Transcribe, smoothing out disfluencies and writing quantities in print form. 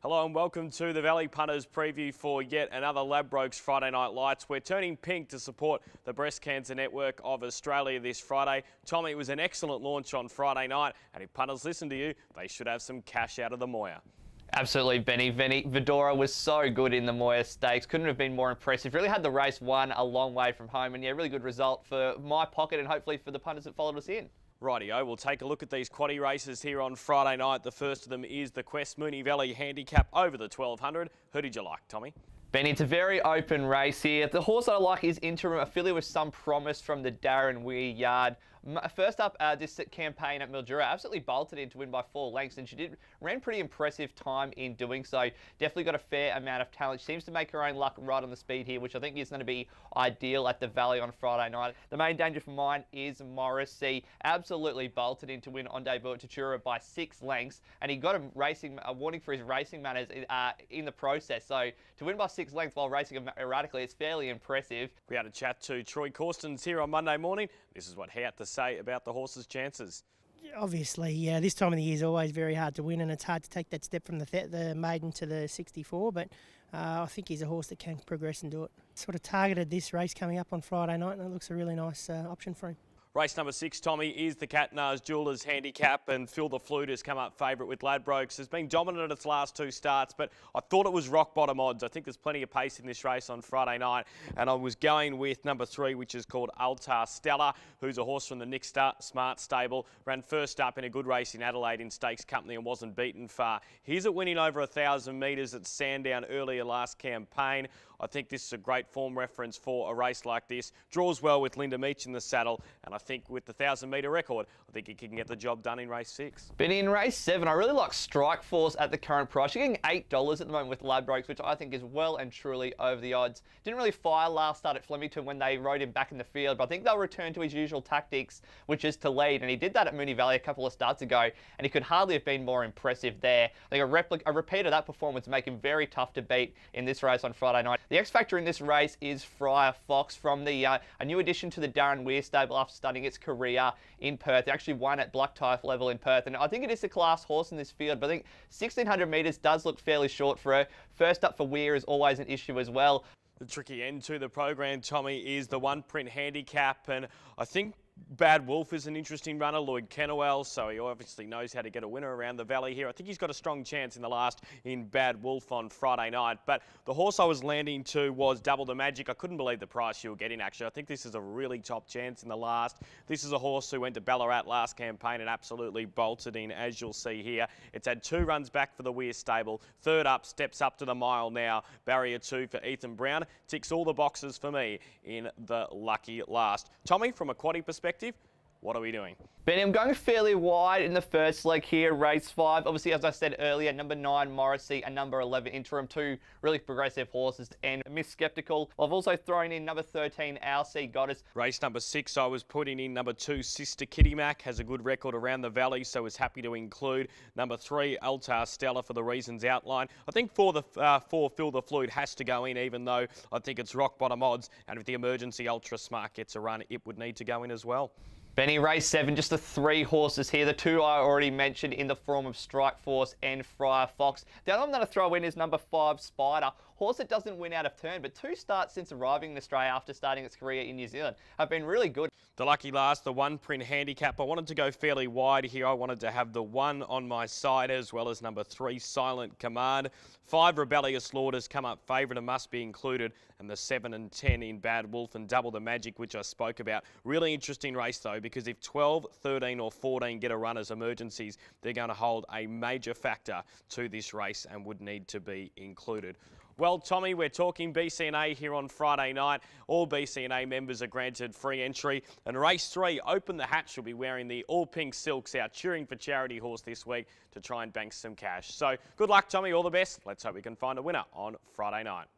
Hello and welcome to the Valley Punters preview for yet another Ladbrokes Friday Night Lights. We're turning pink to support the Breast Cancer Network of Australia this Friday. Tommy, it was an excellent launch on Friday night, and if punters listen to you, they should have some cash out of the Moya. Absolutely, Benny. Vidora was so good in the Moya Stakes. Couldn't have been more impressive. Really had the race won a long way from home. And yeah, really good result for my pocket and hopefully for the punters that followed us in. Rightio, we'll take a look at these quaddie races here on Friday night. The first of them is the Quest Moonee Valley Handicap over the 1200. Who did you like, Tommy? Benny, it's a very open race here. The horse that I like is Interim, a filly with some promise from the Darren Weir yard. First up, this campaign at Mildura absolutely bolted in to win by 4 lengths, and she ran pretty impressive time in doing so. Definitely got a fair amount of talent. She seems to make her own luck right on the speed here, which I think is going to be ideal at the Valley on Friday night. The main danger for mine is Morrissey. Absolutely bolted in to win on debut at Tatura by 6 lengths, and he got a warning for his racing manners in the process. So to win by 6 lengths while racing erratically, it's fairly impressive. We had a chat to Troy Corstens here on Monday morning. This is what he had to say about the horse's chances. Obviously, this time of the year is always very hard to win, and it's hard to take that step from the maiden to the 64, but I think he's a horse that can progress and do it. Sort of targeted this race coming up on Friday night, and it looks a really nice option for him. Race number 6, Tommy, is the Catnars Jewellers Handicap, and Phil the Flute has come up favourite with Ladbrokes. Has been dominant at its last 2 starts, but I thought it was rock bottom odds. I think there's plenty of pace in this race on Friday night, and I was going with number 3, which is called Altar Stella, who's a horse from the Nick Smart stable. Ran first up in a good race in Adelaide in Stakes Company and wasn't beaten far. He's at winning over 1,000 metres at Sandown earlier last campaign. I think this is a great form reference for a race like this. Draws well with Linda Meach in the saddle, and I think with the 1,000-metre record, I think he can get the job done in race 6. But in race 7, I really like Strike Force at the current price. You're getting $8 at the moment with Ladbrokes, which I think is well and truly over the odds. Didn't really fire last start at Flemington when they rode him back in the field, but I think they'll return to his usual tactics, which is to lead. And he did that at Moonee Valley a couple of starts ago, and he could hardly have been more impressive there. I think a repeat of that performance make him very tough to beat in this race on Friday night. The X factor in this race is Friar Fox from a new addition to the Darren Weir stable after starting its career in Perth. He actually won at black type level in Perth, and I think it is a class horse in this field, but I think 1,600 metres does look fairly short for her. First up for Weir is always an issue as well. The tricky end to the program, Tommy, is the 1-print handicap, and I think Bad Wolf is an interesting runner, Lloyd Kennewell, so he obviously knows how to get a winner around the Valley here. I think he's got a strong chance in the last in Bad Wolf on Friday night. But the horse I was landing to was Double the Magic. I couldn't believe the price you were getting, actually. I think this is a really top chance in the last. This is a horse who went to Ballarat last campaign and absolutely bolted in, as you'll see here. It's had 2 runs back for the Weir stable. Third up, steps up to the mile now. Barrier 2 for Ethan Brown. Ticks all the boxes for me in the lucky last. Tommy, from a quaddie perspective, what are we doing? Benny, I'm going fairly wide in the first leg here, race 5. Obviously, as I said earlier, number 9, Morrissey, and number 11, Interim, 2 really progressive horses, and Miss Skeptical. I've also thrown in number 13, Our Sea Goddess. Race number 6, I was putting in number 2, Sister Kitty Mac, has a good record around the Valley, so was happy to include number 3, Altar Stella, for the reasons outlined. I think for Phil the Flute has to go in, even though I think it's rock bottom odds, and if the Emergency Ultra Smart gets a run, it would need to go in as well. Benny, race 7, just the 3 horses here. The 2 I already mentioned in the form of Strike Force and Friar Fox. The other one that I throw in is number 5, Spider. Horse that doesn't win out of turn, but 2 starts since arriving in Australia after starting its career in New Zealand have been really good. The lucky last, the 1-print handicap. I wanted to go fairly wide here. I wanted to have the 1 on my side, as well as number 3, Silent Command. 5, Rebellious Lord has come up favourite and must be included, and the 7 and 10 in Bad Wolf and Double the Magic, which I spoke about. Really interesting race though, because if 12, 13 or 14 get a run as emergencies, they're going to hold a major factor to this race and would need to be included. Well, Tommy, we're talking BCNA here on Friday night. All BCNA members are granted free entry. And race 3, Open the Hatch, will be wearing the all-pink silks out, cheering for charity horse this week to try and bank some cash. So good luck, Tommy. All the best. Let's hope we can find a winner on Friday night.